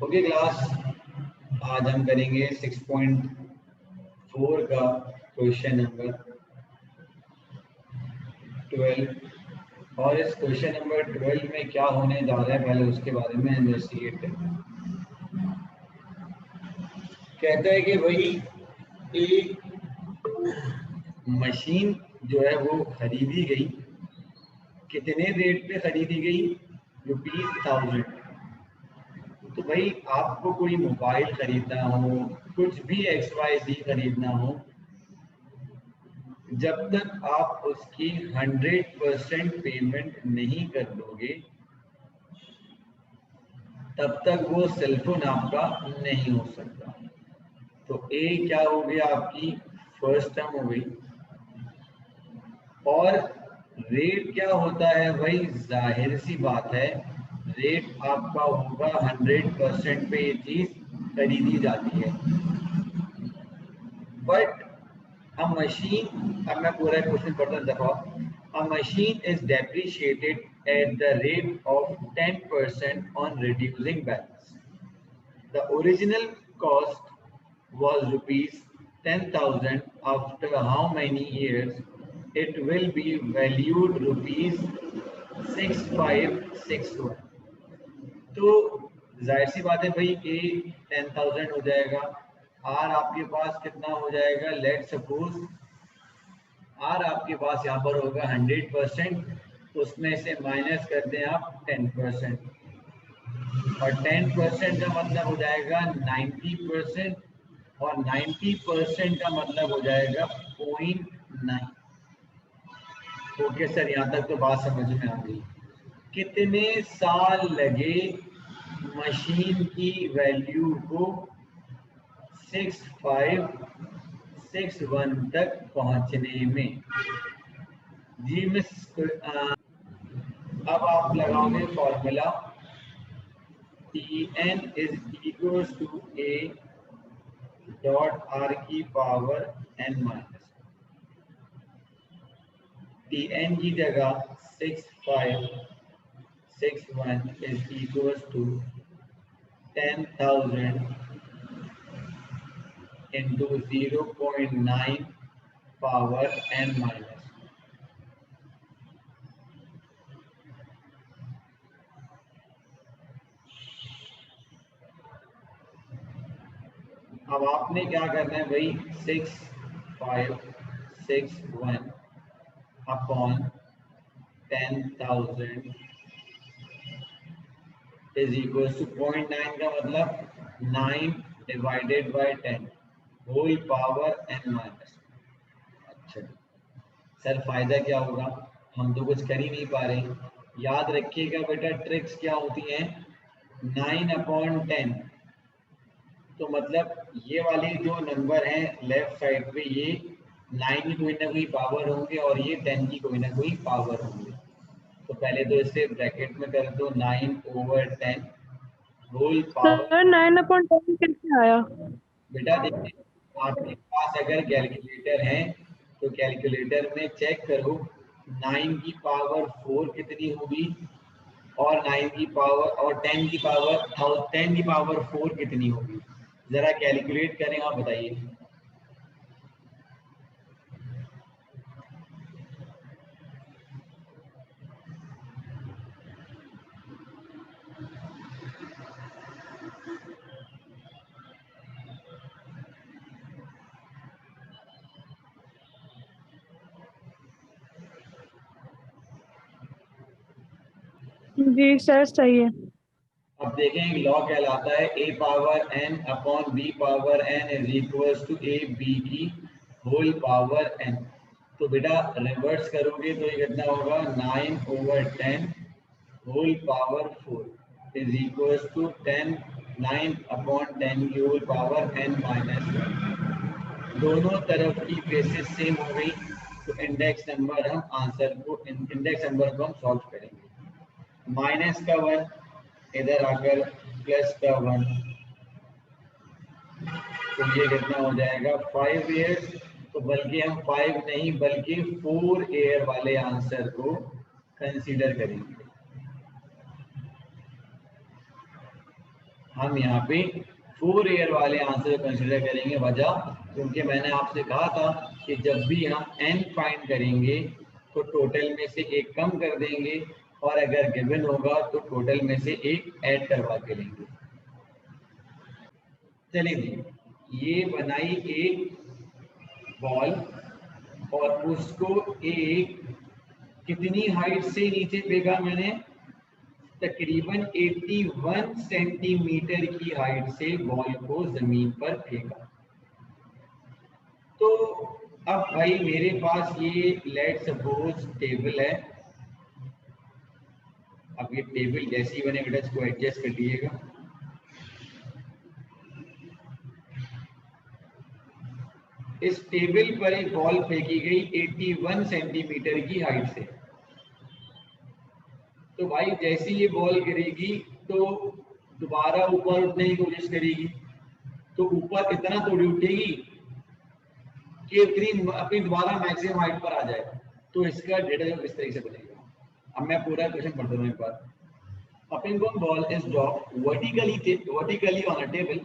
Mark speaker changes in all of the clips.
Speaker 1: Okay class, आज हम करेंगे 6.4 का क्वेश्चन नंबर 12 और इस क्वेश्चन नंबर 12 में क्या होने जा रहा है पहले उसके बारे में इन्वेस्टिगेट करें। कहता है कि भाई एक मशीन जो है वो खरीदी गई, कितने रेट पे खरीदी गई? ₹1000। तो भाई आपको कोई मोबाइल खरीदना हो, कुछ भी XYZ खरीदना हो, जब तक आप उसकी 100% पेमेंट नहीं कर दोगे तब तक वो सेलफोन आपका नहीं हो सकता। तो ए क्या हो गया, आपकी फर्स्ट टर्म हो गई। और रेट क्या होता है भाई, जाहिर सी बात है रेट आपका होगा 100% पे ये चीज खरीदी जाती है। बट a machine, अब मैं पूरा क्वेश्चन पढ़ता हूं, देखो। A machine is depreciated at the rate of 10% on reducing balance. The original cost was rupees 10,000. After how many years it will be valued rupees 6561? तो जाहिर सी बात है भाई, ए 10,000 हो जाएगा, आर आपके पास कितना हो जाएगा, लेट सपोज आर आपके पास यहाँ पर होगा 100%, उसमें से माइनस कर दें आप 10%, और 10% का मतलब हो जाएगा 90%, और 90% का मतलब हो जाएगा 0.9। ओके सर, यहाँ तक तो बात समझ में आ गई। कितने साल लगे मशीन की वैल्यू को 6561 तक पहुंचने में? जी मिस, अब आप लगाओगे formula Tn is equals to a dot r की पावर n माइनस, Tn की जगह 6561 is equals to 10,000 into 0.9 power n minus. अब आपने क्या करना है भाई, 6561 अपॉन 10,000 इज इक्वल टू 0.9 का मतलब 9 divided by 10 whole power n minus. अच्छा सर, फायदा क्या होगा? हम तो कुछ कर ही नहीं पा रहे। याद रखिएगा बेटा, ट्रिक्स क्या होती हैं, 9/10। तो मतलब ये वाली जो नंबर हैं लेफ्ट साइड पे, ये 9 की कोई ना कोई पावर होंगे और ये 10 की कोई ना कोई पावर होंगे। तो पहले तो इसे ब्रैकेट में कर दो, 9/10 होल पावर।
Speaker 2: सर 9/10 कैसे आया?
Speaker 1: बेटा देखिए, आपके पास अगर कैलकुलेटर है तो कैलकुलेटर में चेक करो 9 की पावर 4 कितनी होगी, और 9 की पावर और 10 की पावर 10 की पावर 4 कितनी होगी। जरा कैलकुलेट करें और बताइए।
Speaker 2: जी सर सही है।
Speaker 1: अब देखें, लॉ कहलाता है a power n upon b power n is equals to a b की होल पावर n। तो बेटा रिवर्स करोगे तो ये कितना होगा, 9/10 whole power 4 is equals to 9/10 की होल पावर n माइनस 1। दोनों तरफ की बेसिस सेम हो गई, तो इंडेक्स नंबर हम आंसर को इंडेक्स नंबर को हम सॉल्व करेंगे। माइनस का 1 इधर आकर प्लस का 1, तो ये कितना हो जाएगा 5 ईयर्स। तो बल्कि हम 5 नहीं बल्कि 4 ईयर वाले आंसर को कंसीडर करेंगे। हम यहाँ पे 4 ईयर वाले आंसर कंसिडर करेंगे। वजह क्योंकि मैंने आपसे कहा था कि जब भी हम n फाइंड करेंगे तो टोटल में से एक कम कर देंगे, और अगर गिवन होगा तो टोटल में से एक ऐड करवा के लेंगे। चलिए जी, ये बनाई एक बॉल और उसको एक कितनी हाइट से नीचे फेंका मैंने, तकरीबन 81 सेंटीमीटर की हाइट से बॉल को जमीन पर फेंका। तो अब भाई मेरे पास ये लेट सपोज टेबल है। अब ये टेबल जैसी बने बेटा इसको एडजस्ट कर लीजिएगा। इस टेबल पर एक बॉल फेंकी गई 81 सेंटीमीटर की हाइट से। तो भाई जैसी ये बॉल गिरेगी तो दोबारा ऊपर उठने की कोशिश करेगी, तो ऊपर इतना थोड़ी उठेगी कि उतनी अपनी दोबारा मैक्सिमम हाइट पर आ जाए। तो इसका डेटा इस तरीके से बनेगा। अब मैं पूरा क्वेश्चन पढ़ दूँ एक बार। A ping pong ball is dropped vertically on a table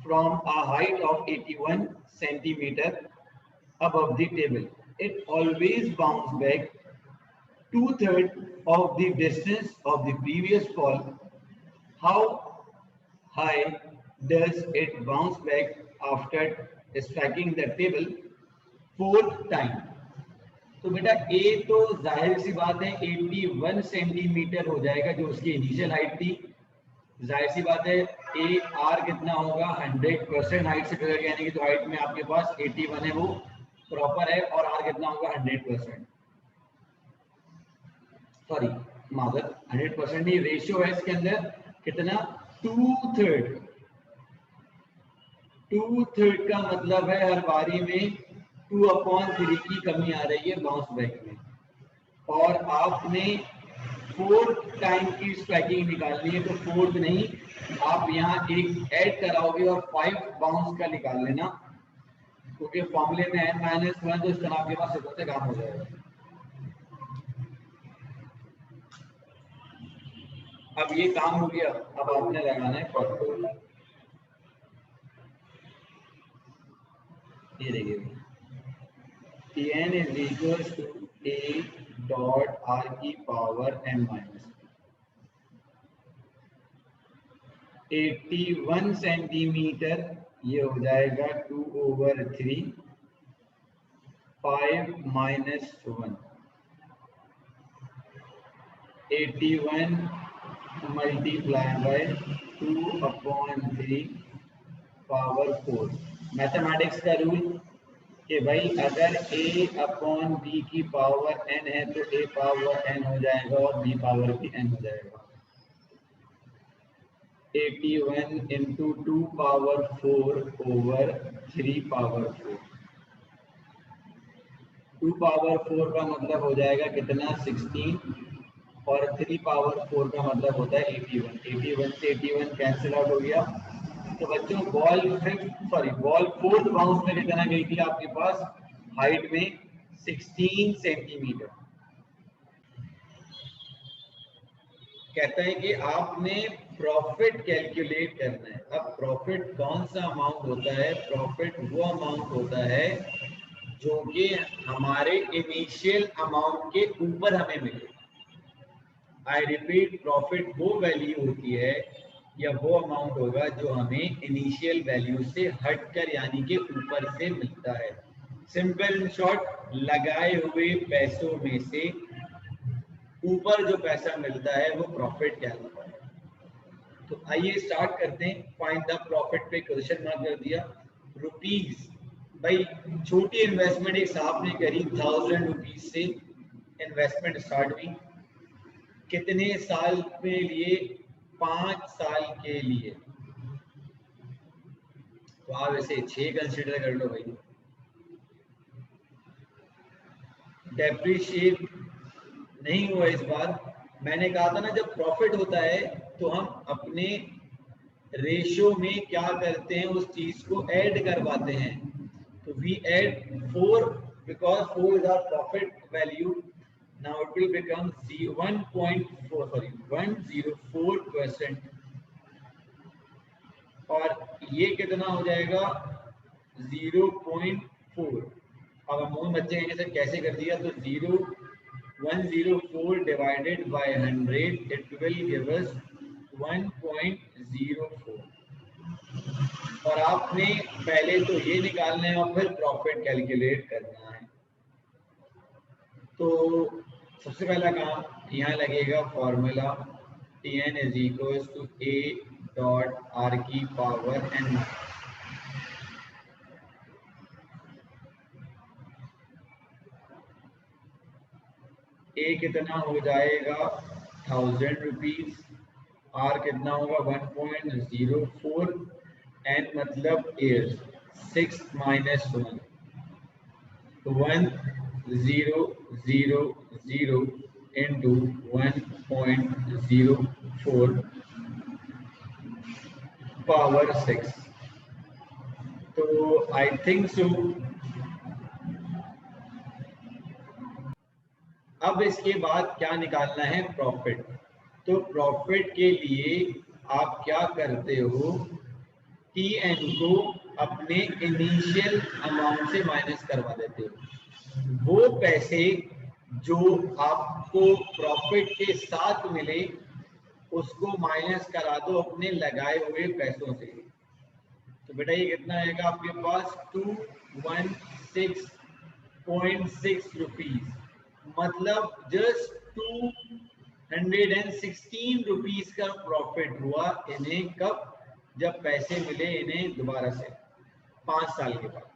Speaker 1: from a height of 81 centimeter above the table. It always bounces back 2/3 of the distance of the previous ball. How high does it bounce back after striking the table 4th time? तो बेटा ए तो जाहिर सी बात है 81 centimetre हो जाएगा जो उसकी इनिशियल हाइट थी। जाहिर सी बात है ए आर कितना होगा 100% हाइट से फिगर, यानी कि जो हाइट में आपके पास 81 है वो प्रॉपर है, और आर कितना होगा 100%, सॉरी मादर 100% नहीं, रेशियो है इसके अंदर कितना 2/3। 2/3 का मतलब है हर बारी में 2/3 की कमी आ रही है बाउंस बैक में, और आपने 4 टाइम की स्ट्राइकिंग निकालनी है। तो 4 नहीं, आप यहाँ एक ऐड कराओगे और 5 बाउंस का निकाल लेना, क्योंकि फॉर्मूले में n-1 तो इस तरह आपके पास सिर्फ से काम हो जाएगा। अब ये काम हो गया, अब आपने लगाना है फॉर्मूला। ये देखिए Tn is equals to a dot r की पावर n-, 81 सेंटीमीटर ये हो जाएगा 2/3, 5 - 1, 81 मल्टीप्लाई बाय 2/3 पावर 4। मैथमेटिक्स का रूल कि भाई अगर a/b की पावर n है तो a पावर n हो जाएगा और b पावर भी n हो जाएगा। 81 into 2 power 4 over 3 power 4। 2 power 4 का मतलब हो जाएगा कितना 16, और 3 पावर 4 का मतलब होता है 81। 81 से 81 कैंसिल आउट हो गया। तो बच्चों बॉल बॉल 4th बाउंस में कितना गई थी आपके पास हाइट में 16 सेंटीमीटर। कहता है कि आपने प्रॉफिट कैलकुलेट करना है। अब प्रॉफिट कौन सा अमाउंट होता है? प्रॉफिट वो अमाउंट होता है जो कि हमारे इनिशियल अमाउंट के ऊपर हमें मिले। आई रिपीट, प्रॉफिट वो वैल्यू होती है या वो अमाउंट होगा जो हमें इनिशियल वैल्यू से हटकर यानी कि ऊपर से मिलता है। सिंपल इन शॉर्ट, लगाए हुए पैसों में से ऊपर जो पैसा मिलता है वो प्रॉफिट कहलाता है। तो आइए स्टार्ट करते हैं। फाइंड द प्रॉफिट पे क्वेश्चन मार्क कर दिया। रुपीज, भाई छोटी इन्वेस्टमेंट एक साहब ने करी 1000 रुपीज से इन्वेस्टमेंट स्टार्ट हुई। कितने साल के लिए? 5 साल के लिए। तो आप इसे 6 कंसिडर कर लो भाई। डेप्रिशिएट नहीं हुआ इस बार। मैंने कहा था ना जब प्रॉफिट होता है तो हम अपने रेशियो में क्या करते हैं, उस चीज को ऐड करवाते हैं। तो we add 4 because 4 is our profit value. Now it will become 104%. और ये कितना हो जाएगा 0.4। अब अमूमन बच्चे कहेंगे सर कैसे कर दिया, तो 104 divided by 100 it will give us 1.04। और आपने पहले तो ये निकालना है और फिर प्रॉफिट कैलकुलेट करना है। तो सबसे पहला काम यहाँ लगेगा formula Tn is equals to a dot r की पावर n। a कितना हो जाएगा 1000 रुपीज, r कितना होगा 1.04, n मतलब is 6 minus 1 1000 into 1.04 पावर 6। तो आई थिंक सो अब इसके बाद क्या निकालना है, प्रॉफिट। तो प्रॉफिट के लिए आप क्या करते हो, Tn को अपने इनिशियल अमाउंट से माइनस करवा देते हो। वो पैसे जो आपको प्रॉफिट के साथ मिले उसको माइनस करा दो अपने लगाए हुए पैसों से। तो बेटा ये कितना आएगा आपके पास 216.6 रुपीज, मतलब जस्ट 216 रुपीज का प्रॉफिट हुआ इन्हें। कब? जब पैसे मिले इन्हें दोबारा से 5 साल के बाद।